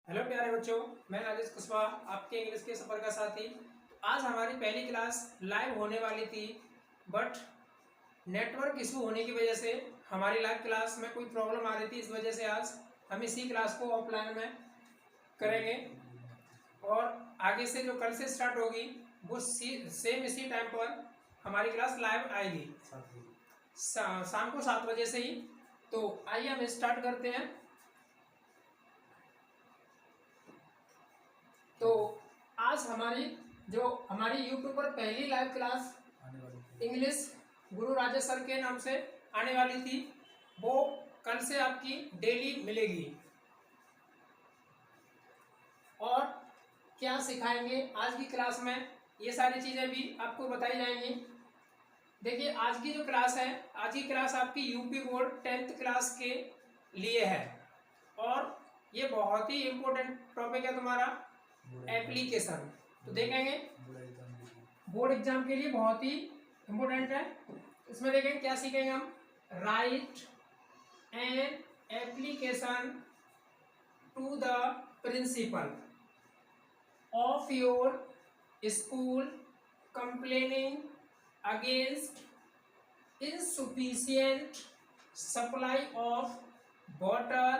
Hello प्यारे बच्चों, मैं राजेश कुशवाहा, आपके इंग्लिश के सफर का साथी। आज हमारी पहली क्लास लाइव होने वाली थी, बट नेटवर्क इशू होने की वजह से हमारी लाइव क्लास में कोई प्रॉब्लम आ रही थी। इस वजह से आज हम इसी क्लास को ऑफलाइन में करेंगे और आगे से जो कल से स्टार्ट होगी वो सेम इसी टाइम पर हमारी क्लास लाइव आएगी, शाम को 7 बजे से ही। तो आइए हम स्टार्ट करते हैं। तो आज हमारी यूट्यूब पर पहली लाइव क्लास इंग्लिश गुरु राजेश सर के नाम से आने वाली थी, वो कल से आपकी डेली मिलेगी। और क्या सिखाएंगे आज की क्लास में, ये सारी चीज़ें भी आपको बताई जाएंगी। देखिए, आज की जो क्लास है, आज की क्लास आपकी यूपी बोर्ड 10th क्लास के लिए है और ये बहुत ही इम्पोर्टेंट टॉपिक है तुम्हारा एप्लीकेशन। तो देखेंगे बोर्ड एग्जाम के लिए बहुत ही इम्पोर्टेंट है। इसमें देखेंगे क्या सीखेंगे हम। Write an application to the principal of your school complaining against insufficient supply of water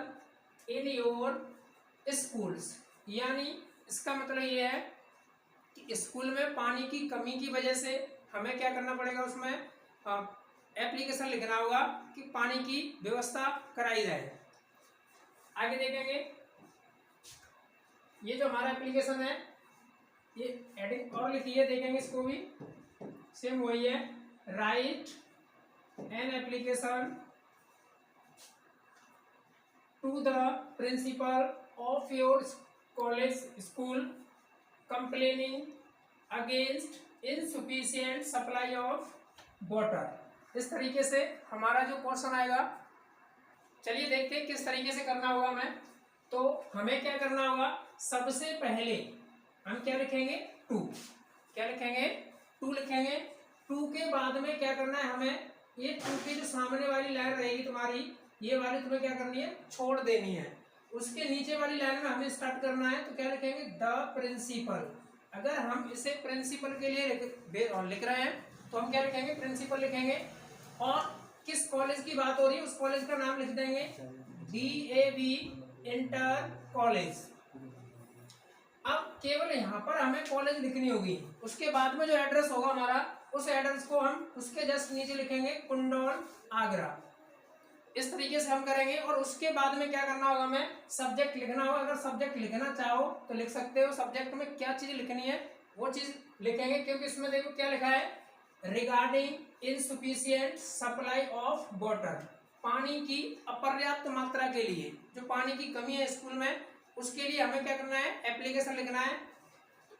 in your schools। यानी इसका मतलब ये है कि स्कूल में पानी की कमी की वजह से हमें क्या करना पड़ेगा, उसमें एप्लीकेशन लिखना होगा कि पानी की व्यवस्था कराई जाए। आगे देखेंगे, ये जो हमारा एप्लीकेशन है ये एडिंग और लिखी है, देखेंगे इसको भी सेम वही है। Write an application to the principal of your college school complaining against insufficient supply of water. इस तरीके से हमारा जो क्वेश्चन आएगा, चलिए देखते हैं किस तरीके से करना होगा हमें। तो हमें क्या करना होगा, सबसे पहले हम क्या लिखेंगे, टू। क्या लिखेंगे, टू लिखेंगे। टू के बाद में क्या करना है हमें, ये टू की जो सामने वाली लाइन रहेगी तुम्हारी, ये वाली तुम्हें क्या करनी है, छोड़ देनी है। उसके नीचे वाली लाइन में हमें स्टार्ट करना है। तो क्या लिखेंगे, द प्रिंसिपल। अगर हम इसे प्रिंसिपल के लिए लिख रहे हैं तो हम क्या लिखेंगे, प्रिंसिपल लिखेंगे। और किस कॉलेज की बात हो रही है उस कॉलेज का नाम लिख देंगे, DAV इंटर कॉलेज। अब केवल यहाँ पर हमें कॉलेज लिखनी होगी, उसके बाद में जो एड्रेस होगा हमारा, उस एड्रेस को हम उसके जस्ट नीचे लिखेंगे, कुंडौल आगरा। इस तरीके से हम करेंगे। और उसके बाद में क्या करना होगा, हमें सब्जेक्ट लिखना होगा। अगर सब्जेक्ट लिखना चाहो तो लिख सकते हो, सब्जेक्ट में क्या चीज लिखनी है वो चीज लिखेंगे, क्योंकि इसमें देखो क्या लिखा है, regarding insufficient supply of water. पानी की अपर्याप्त मात्रा के लिए, जो पानी की कमी है स्कूल में, उसके लिए हमें क्या करना है, एप्लीकेशन लिखना है।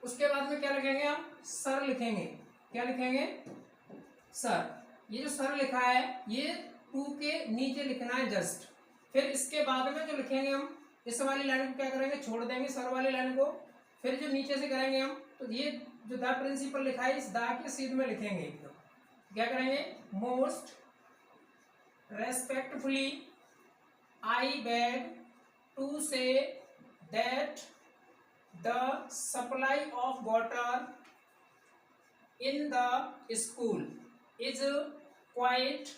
उसके बाद में क्या लिखेंगे, हम सर लिखेंगे। क्या लिखेंगे, सर। ये जो सर लिखा है ये टू के नीचे लिखना है जस्ट। फिर इसके बाद में जो लिखेंगे हम, इस वाली लाइन को क्या करेंगे, छोड़ देंगे सर वाली लाइन को। फिर जो नीचे से करेंगे हम, तो ये जो द प्रिंसिपल लिखा है, इस द के सीध में लिखेंगे एकदम। क्या करेंगे, most respectfully I beg to say that the supply of water in the school is quite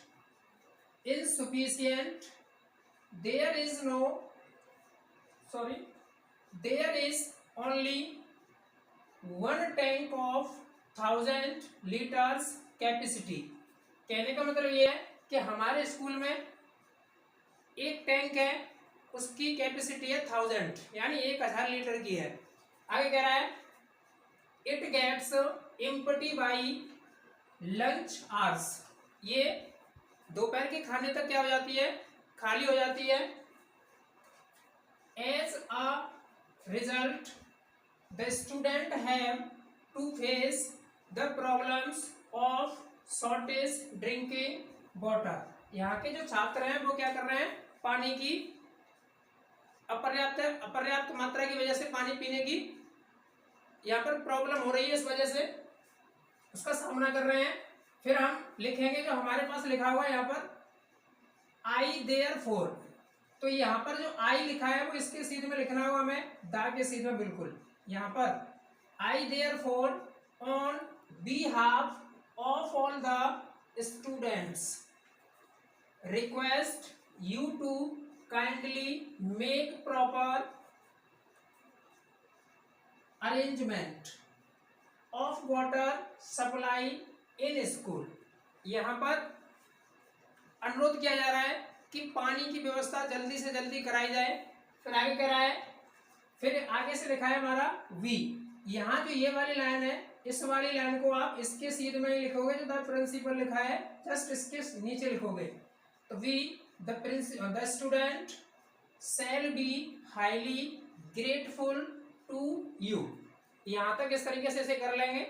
insufficient. There is only one tank of 1000 liters capacity। कहने का मतलब ये है कि हमारे स्कूल में एक टैंक है, उसकी कैपेसिटी है 1000, यानी 1000 लीटर की है। आगे कह रहा है, it gets empty by lunch hours. ये दोपहर के खाने तक क्या हो जाती है, खाली हो जाती है। As a result the student have to face the problems of shortage drinking water. यहाँ के जो छात्र हैं वो क्या कर रहे हैं, पानी की अपर्याप्त मात्रा की वजह से पानी पीने की यहाँ पर प्रॉब्लम हो रही है, इस वजह से उसका सामना कर रहे हैं। फिर हम लिखेंगे जो हमारे पास लिखा हुआ है यहाँ पर, आई देयर फोर। तो यहाँ पर जो आई लिखा है वो इसके सीध में लिखना होगा हमें, दा के सीध में बिल्कुल। यहाँ पर I therefore on behalf of all the students request you to kindly make proper arrangement of water supply in school। यहाँ पर अनुरोध किया जा रहा है कि पानी की व्यवस्था जल्दी से जल्दी कराई जाए। फिर आगे कह रहा है, फिर आगे से लिखा है हमारा वी। यहाँ जो ये वाली लाइन है, इस वाली लाइन को आप इसके सीध में ही लिखोगे, जो द प्रिंसिपल लिखा है जस्ट इसके नीचे लिखोगे। तो we the student shall be highly grateful to you। यहाँ तक इस तरीके से इसे कर लेंगे।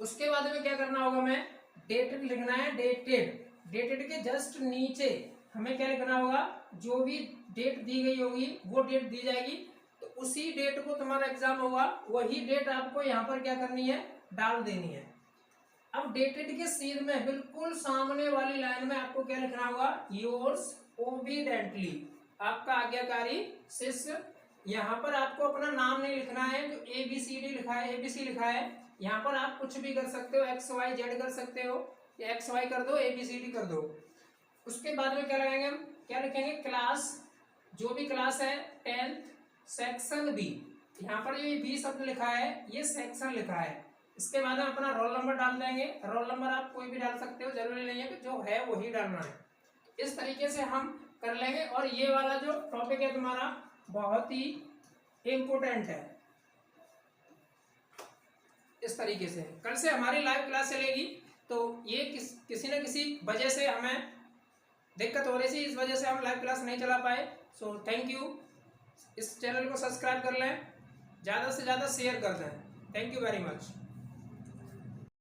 उसके बाद में क्या करना होगा, हमें डेटेड लिखना है। डेटेड के जस्ट नीचे हमें क्या लिखना होगा, जो भी डेट दी गई होगी वो डेट दी जाएगी। तो उसी डेट को तुम्हारा एग्जाम होगा, वही डेट आपको यहाँ पर क्या करनी है, डाल देनी है। अब डेटेड के सीध में बिल्कुल सामने वाली लाइन में आपको क्या लिखना होगा, योर्स ओबीडेंटली, आपका आज्ञाकारी शिष्य। यहाँ पर आपको अपना नाम नहीं लिखना है, जो ABCD लिखा है, ABC लिखा है, यहाँ पर आप कुछ भी कर सकते हो, XYZ कर सकते हो, या XY कर दो, ABCD कर दो। उसके बाद में क्या लगाएंगे हम, क्या लिखेंगे, क्लास, जो भी क्लास है 10th सेक्शन B। यहाँ पर जो B शब्द लिखा है ये सेक्शन लिखा है। इसके बाद में अपना रोल नंबर डाल देंगे। रोल नंबर आप कोई भी डाल सकते हो, जरूरी नहीं है कि जो है वही डालना है। इस तरीके से हम कर लेंगे। और ये वाला जो टॉपिक है तुम्हारा बहुत ही इम्पोर्टेंट है। इस तरीके से कल से हमारी लाइव क्लास चलेगी। तो ये किसी न किसी वजह से हमें दिक्कत हो रही थी, इस वजह से हम लाइव क्लास नहीं चला पाए। So thank you. इस चैनल को सब्सक्राइब कर लें, ज़्यादा से ज़्यादा शेयर कर दें। Thank you very much.